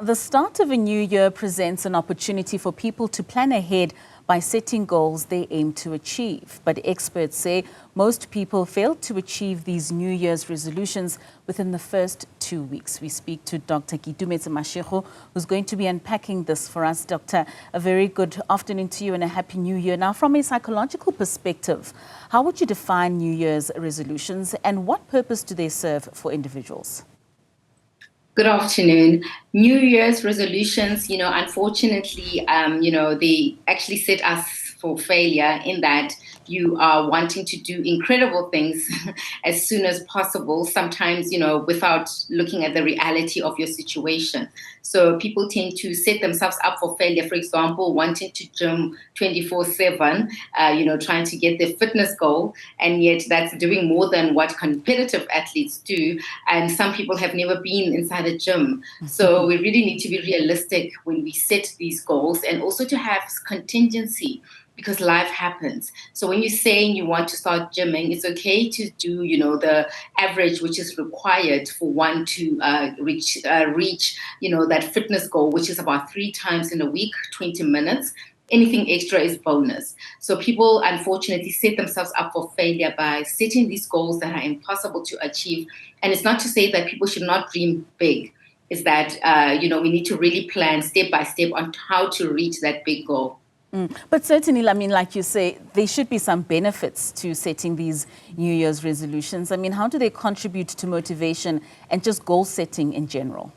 The start of a new year presents an opportunity for people to plan ahead by setting goals they aim to achieve. But experts say most people fail to achieve these New Year's resolutions within the first 2 weeks. We speak to Dr. Keitumetse Mashego, who's going to be unpacking this for us. Doctor, a very good afternoon to you and a happy new year. Now, from a psychological perspective, how would you define New Year's resolutions and what purpose do they serve for individuals? Good afternoon. New Year's resolutions, unfortunately, they actually set us for failure in that you are wanting to do incredible things as soon as possible, sometimes, without looking at the reality of your situation. So people tend to set themselves up for failure, for example, wanting to gym 24/7, trying to get their fitness goal, and yet that's doing more than what competitive athletes do. And some people have never been inside a gym. So we really need to be realistic when we set these goals and also to have contingency, because life happens. So when you're saying you want to start gymming, it's okay to do, the average which is required for one to reach, that fitness goal, which is about 3 times in a week, 20 minutes. Anything extra is bonus. So people unfortunately set themselves up for failure by setting these goals that are impossible to achieve. And it's not to say that people should not dream big. It's that, we need to really plan step by step on how to reach that big goal. But certainly, like you say, there should be some benefits to setting these New Year's resolutions. How do they contribute to motivation and just goal setting in general?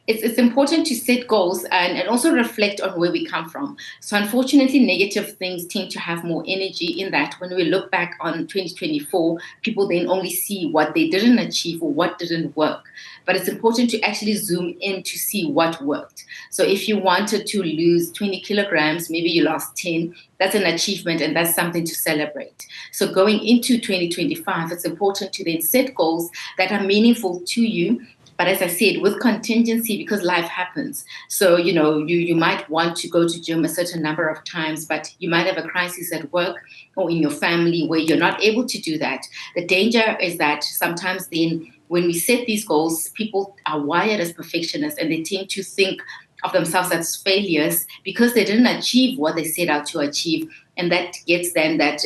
It's important to set goals and also reflect on where we come from. So unfortunately, negative things tend to have more energy in that when we look back on 2024, people then only see what they didn't achieve or what didn't work. But it's important to actually zoom in to see what worked. So if you wanted to lose 20 kilograms, maybe you lost 10, that's an achievement and that's something to celebrate. So going into 2025, it's important to then set goals that are meaningful to you. But as I said, with contingency, because life happens. So, you might want to go to gym a certain number of times, but you might have a crisis at work or in your family where you're not able to do that. The danger is that sometimes then when we set these goals, people are wired as perfectionists and they tend to think of themselves as failures because they didn't achieve what they set out to achieve. And that gets them that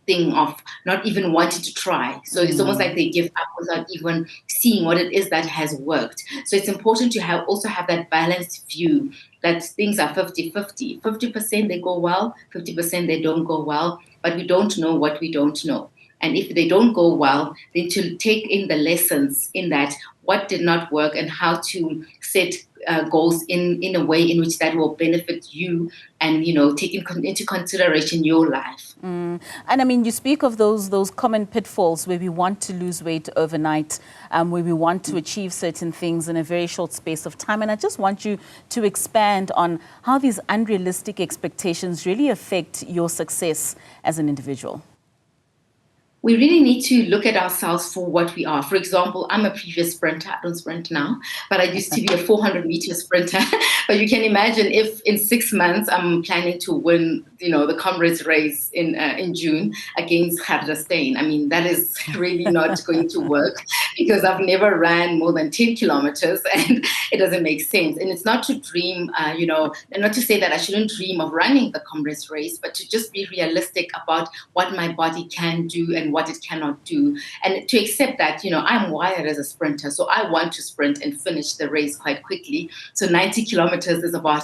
thing of not even wanting to try. So it's almost like they give up without even seeing what it is that has worked. So it's important to also have that balanced view that things are 50-50. 50% they go well, 50% they don't go well, but we don't know what we don't know. And if they don't go well, then to take in the lessons in that, what did not work and how to set goals in a way in which that will benefit you and, taking into consideration your life. And you speak of those common pitfalls where we want to lose weight overnight, where we want to achieve certain things in a very short space of time. And I just want you to expand on how these unrealistic expectations really affect your success as an individual. We really need to look at ourselves for what we are. For example, I'm a previous sprinter. I don't sprint now, but I used to be a 400-meter sprinter. But you can imagine if in 6 months I'm planning to win, the Comrades race in June against Khardastein. That is really not going to work because I've never ran more than 10 kilometers and it doesn't make sense. And it's not to dream, and not to say that I shouldn't dream of running the Comrades race, but to just be realistic about what my body can do and what it cannot do, and to accept that, I'm wired as a sprinter, so I want to sprint and finish the race quite quickly. So 90 kilometers is about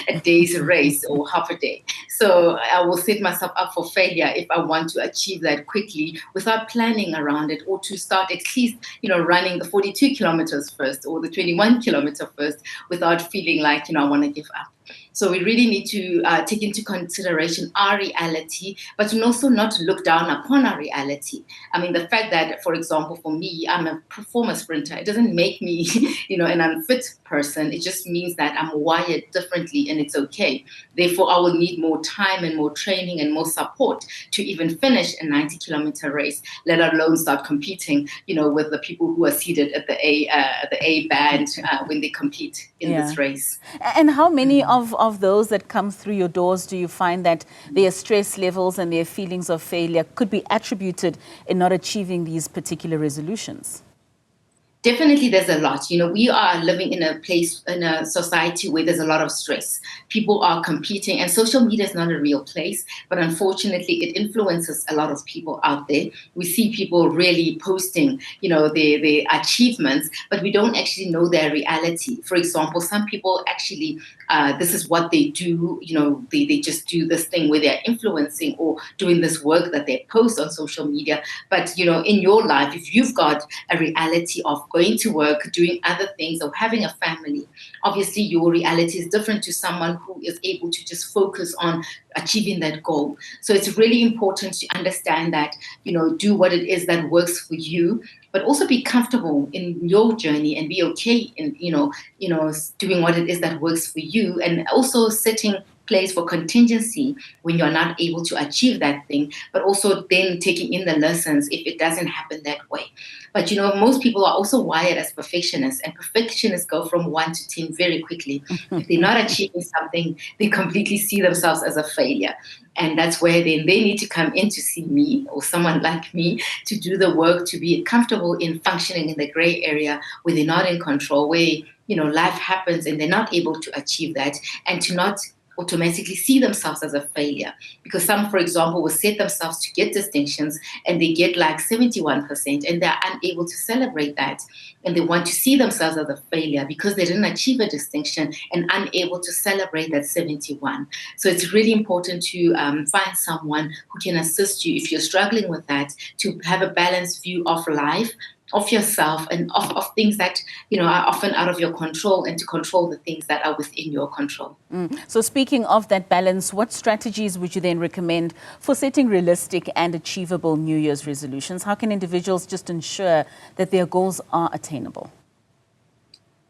a day's race or half a day. So I will set myself up for failure if I want to achieve that quickly without planning around it, or to start at least, running the 42 kilometers first or the 21 kilometer first without feeling like, I want to give up. So we really need to take into consideration our reality, but also not look down upon our reality. The fact that, for example, for me, I'm a performer sprinter, it doesn't make me, an unfit person. It just means that I'm wired differently and it's okay. Therefore, I will need more time and more training and more support to even finish a 90-kilometer race, let alone start competing, with the people who are seated at the A band when they compete in this race. And how many of those that come through your doors do you find that their stress levels and their feelings of failure could be attributed in not achieving these particular resolutions? Definitely, there's a lot. We are living in a society where there's a lot of stress. People are competing, and social media is not a real place, but unfortunately, it influences a lot of people out there. We see people really posting, their achievements, but we don't actually know their reality. For example, some people actually, this is what they do. They just do this thing where they're influencing or doing this work that they post on social media. But, in your life, if you've got a reality of going to work, doing other things, or having a family, obviously your reality is different to someone who is able to just focus on achieving that goal. So it's really important to understand that, do what it is that works for you, but also be comfortable in your journey and be okay in, doing what it is that works for you, and also setting place for contingency when you're not able to achieve that thing, but also then taking in the lessons if it doesn't happen that way. But most people are also wired as perfectionists, and perfectionists go from 1 to 10 very quickly. If they're not achieving something, they completely see themselves as a failure. And that's where then they need to come in to see me or someone like me to do the work, to be comfortable in functioning in the gray area where they're not in control, where life happens and they're not able to achieve that, and to not automatically see themselves as a failure. Because some, for example, will set themselves to get distinctions and they get like 71% and they're unable to celebrate that. And they want to see themselves as a failure because they didn't achieve a distinction and unable to celebrate that 71. So it's really important to find someone who can assist you if you're struggling with that, to have a balanced view of life, of yourself, and of things that are often out of your control, and to control the things that are within your control. So speaking of that balance, what strategies would you then recommend for setting realistic and achievable New Year's resolutions? How can individuals just ensure that their goals are attainable?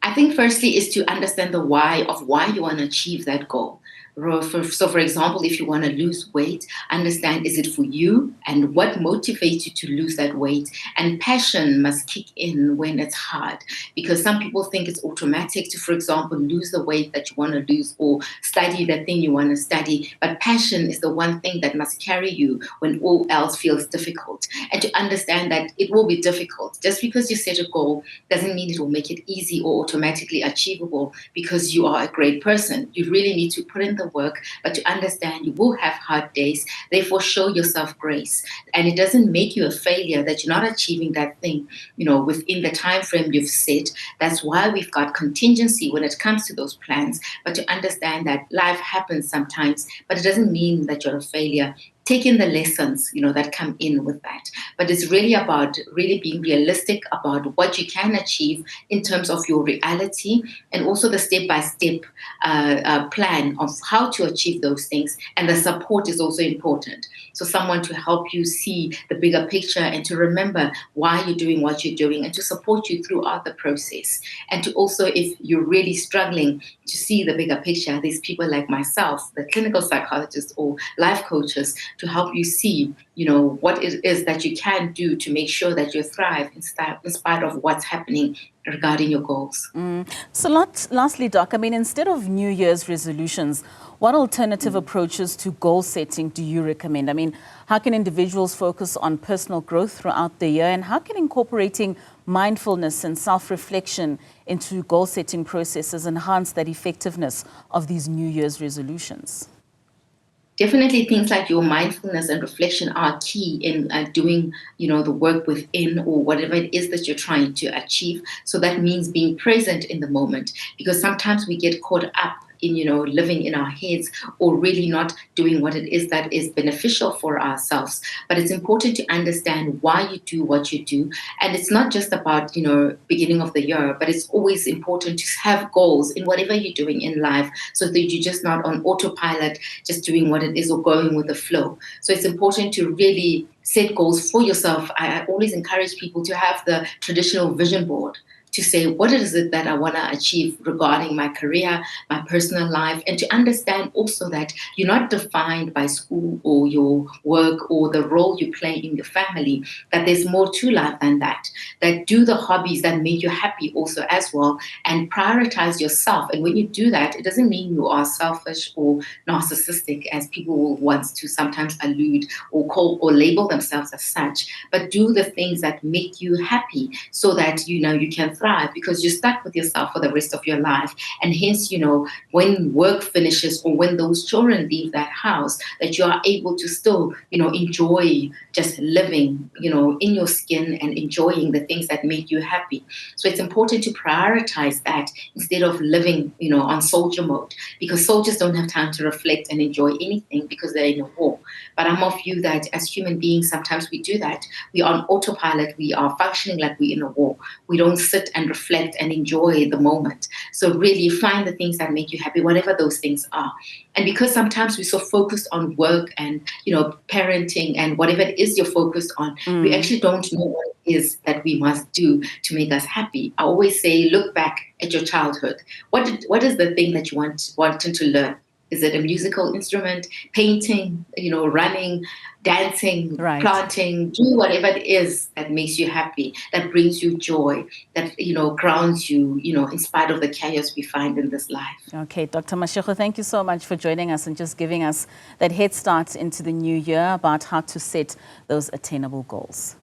I think firstly is to understand the why of why you want to achieve that goal. So, for example, if you want to lose weight, understand, is it for you, and what motivates you to lose that weight? And passion must kick in when it's hard, because some people think it's automatic to, for example, lose the weight that you want to lose or study the thing you want to study. But passion is the one thing that must carry you when all else feels difficult. And to understand that it will be difficult. Just because you set a goal doesn't mean it will make it easy or automatically achievable because you are a great person. You really need to put in the work, but to understand you will have hard days. Therefore, show yourself grace. And it doesn't make you a failure that you're not achieving that thing, within the time frame you've set. That's why we've got contingency when it comes to those plans. But to understand that life happens sometimes, but it doesn't mean that you're a failure. Take in the lessons, that come in with that. But it's really about really being realistic about what you can achieve in terms of your reality, and also the step-by-step plan of how to achieve those things. And the support is also important. So someone to help you see the bigger picture and to remember why you're doing what you're doing, and to support you throughout the process. And to also, if you're really struggling to see the bigger picture, there's people like myself, the clinical psychologist or life coaches, to help you see, what it is that you can do to make sure that you thrive in spite of what's happening regarding your goals. So lastly, Doc, instead of New Year's resolutions, what alternative approaches to goal setting do you recommend? How can individuals focus on personal growth throughout the year, and how can incorporating mindfulness and self-reflection into goal setting processes enhance that effectiveness of these New Year's resolutions? Definitely things like your mindfulness and reflection are key in doing, the work within, or whatever it is that you're trying to achieve. So that means being present in the moment, because sometimes we get caught up in, living in our heads, or really not doing what it is that is beneficial for ourselves. But it's important to understand why you do what you do. And it's not just about, beginning of the year, but it's always important to have goals in whatever you're doing in life, so that you're just not on autopilot, just doing what it is or going with the flow. So it's important to really set goals for yourself. I always encourage people to have the traditional vision board, to say, what is it that I want to achieve regarding my career, my personal life, and to understand also that you're not defined by school or your work or the role you play in your family, that there's more to life than that. That do the hobbies that make you happy also as well, and prioritize yourself. And when you do that, it doesn't mean you are selfish or narcissistic, as people will want to sometimes allude or call or label themselves as such, but do the things that make you happy so that, you know, you can thrive, because you're stuck with yourself for the rest of your life. And hence, you know, when work finishes or when those children leave that house, that you are able to still, you know, enjoy just living, you know, in your skin and enjoying the things that make you happy. So it's important to prioritize that instead of living, you know, on soldier mode, because soldiers don't have time to reflect and enjoy anything because they're in a war. But I'm of view that as human beings, sometimes we do that. We are on autopilot. We are functioning like we're in a war. We don't sit and reflect and enjoy the moment. So really find the things that make you happy, whatever those things are. And because sometimes we're so focused on work and, you know, parenting and whatever it is you're focused on, we actually don't know what it is that we must do to make us happy. I always say, look back at your childhood. What is the thing that you wanted to learn? Is it a musical instrument, painting, you know, running, dancing, Right. planting? Do whatever it is that makes you happy, that brings you joy, that, you know, grounds you, you know, in spite of the chaos we find in this life. Okay, Dr. Mashego, thank you so much for joining us and just giving us that head start into the new year about how to set those attainable goals.